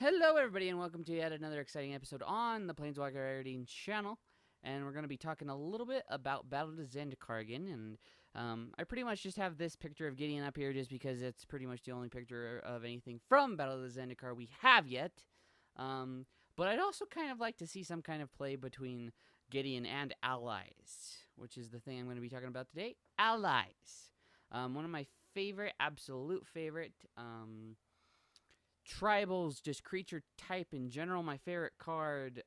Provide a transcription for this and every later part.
Hello, everybody, and welcome to yet another exciting episode on the Planeswalker Eredean channel. And we're going to be talking a little bit about Battle to Zendikar again. And I pretty much just have this picture of Gideon up here just because it's pretty much the only picture of anything from Battle to Zendikar we have yet. But I'd also kind of like to see some kind of play between Gideon and allies, which is the thing I'm going to be talking about today. Allies. One of my favorite, absolute favorite tribals, just creature type in general. My favorite card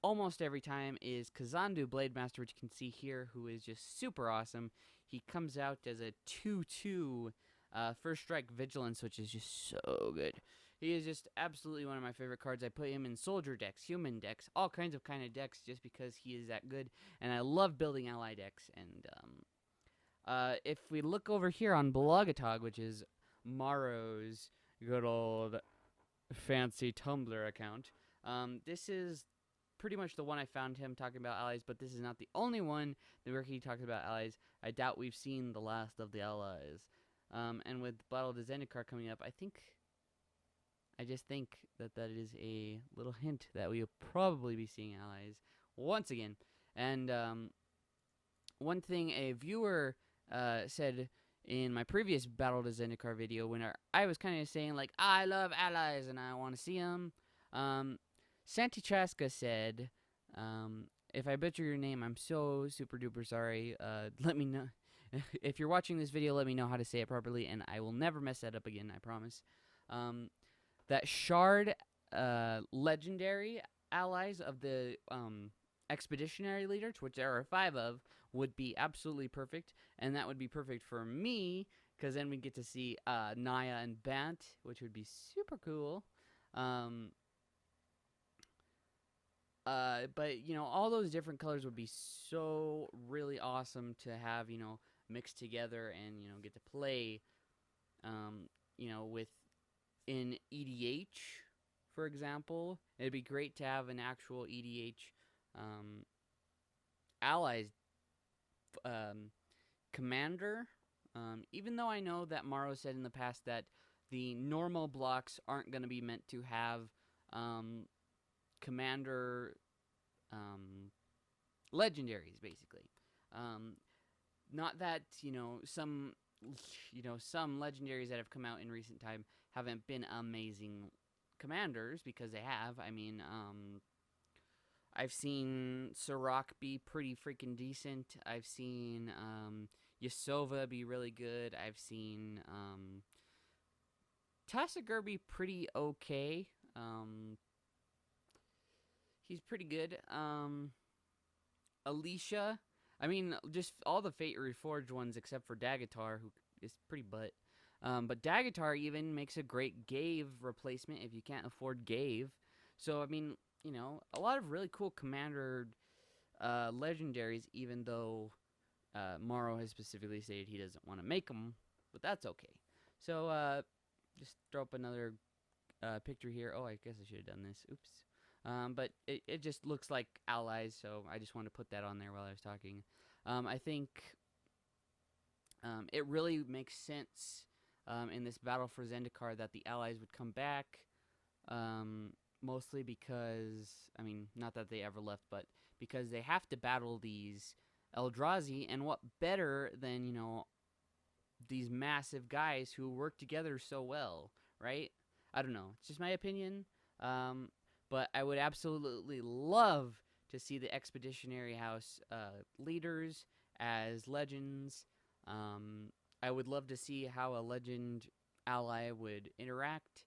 almost every time is Kazandu Blademaster, which you can see here, who is just super awesome. He comes out as a 2/2 first strike vigilance, which is just so good. He is just absolutely one of my favorite cards. I put him in soldier decks, human decks, all kinds of decks just because he is that good. And I love building ally decks. And if we look over here on Blogatog, which is Maro's good old fancy Tumblr account, this is pretty much the one I found him talking about allies, but this is not the only one where he talks about allies. I doubt we've seen the last of the allies. And with Battle to Zendikar coming up, I just think that is a little hint that we will probably be seeing allies once again. And one thing a viewer said in my previous Battle to Zendikar video, when I was kind of saying, like, I love allies and I want to see them, Santi Chaska said, if I butcher your name, I'm so super duper sorry. Let me know. If you're watching this video, let me know how to say it properly, and I will never mess that up again, I promise. That Shard legendary allies of the expeditionary leaders, which there are 5 of, would be absolutely perfect, and that would be perfect for me, because then we get to see Naya and Bant, which would be super cool. But, you know, all those different colors would be so really awesome to have, you know, mixed together and, you know, get to play, you know, with in EDH, for example. It'd be great to have an actual EDH allies commander. Even though I know that Maro said in the past that the normal blocks aren't going to be meant to have commander legendaries, basically. Not that, you know, some legendaries that have come out in recent time haven't been amazing commanders, because they have. I mean, I've seen Sirach be pretty freaking decent. I've seen Yasova be really good. I've seen Tassiger be pretty okay. He's pretty good. Alicia, I mean, just all the Fate Reforged ones except for Dagatar, who is pretty butt. But Dagatar even makes a great Gave replacement if you can't afford Gave. So, I mean, you know, a lot of really cool commander legendaries, even though Morrow has specifically stated he doesn't want to make them, but that's okay. So, just throw up another picture here. Oh, I guess I should have done this. Oops. But it just looks like allies, so I just wanted to put that on there while I was talking. I think it really makes sense in this battle for Zendikar that the allies would come back, mostly because, I mean, not that they ever left, but because they have to battle these Eldrazi, and what better than, you know, these massive guys who work together so well, right? I don't know. It's just my opinion. But I would absolutely love to see the Expeditionary House leaders as legends. I would love to see how a legend ally would interact.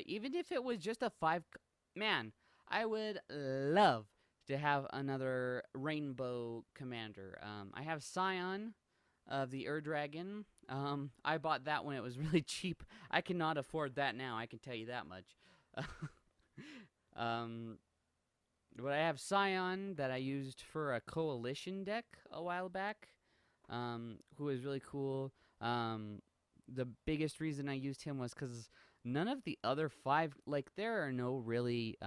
Even if it was just a 5... Man, I would love to have another rainbow commander. I have Scion of the Eredean. I bought that when it was really cheap. I cannot afford that now, I can tell you that much. But I have Scion that I used for a coalition deck a while back, who is really cool. The biggest reason I used him was because none of the other 5, like, there are no really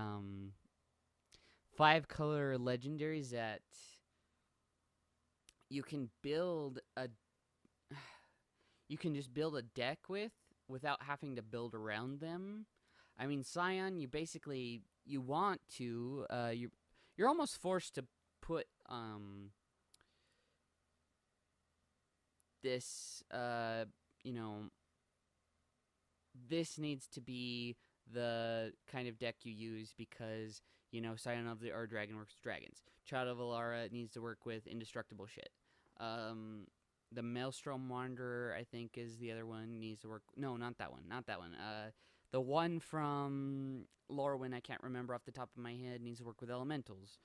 5-color legendaries that you can build a you can just build a deck with without having to build around them. I mean, Scion, you want to, you're almost forced to put, this, you know, this needs to be the kind of deck you use because, Scion of the Ur Dragon works with dragons. Child of Alara needs to work with indestructible shit. The Maelstrom Wanderer, I think, is the other one. Needs to work. No, not that one. Not that one. The one from Lorwyn, I can't remember off the top of my head, needs to work with elementals.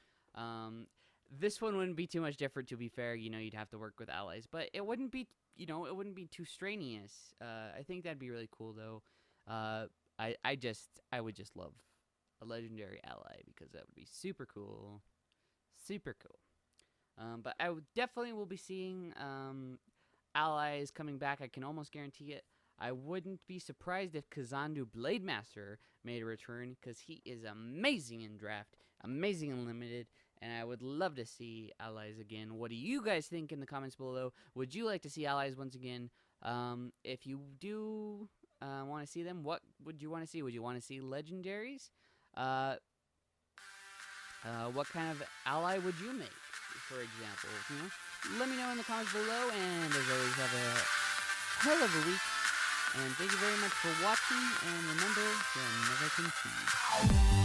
This one wouldn't be too much different, to be fair. You'd have to work with allies, but it wouldn't be, it wouldn't be too strenuous. I think that'd be really cool, though. I would just love a legendary ally because that would be super cool. Super cool. But I definitely will be seeing allies coming back. I can almost guarantee it. I wouldn't be surprised if Kazandu Blademaster made a return because he is amazing in draft, amazing in limited, and I would love to see allies again. What do you guys think in the comments below? Would you like to see allies once again? If you do want to see them, what would you want to see? Would you want to see legendaries? What kind of ally would you make, for example? Let me know in the comments below, and as always, have a hell of a week. And thank you very much for watching, and remember, you'll never concede.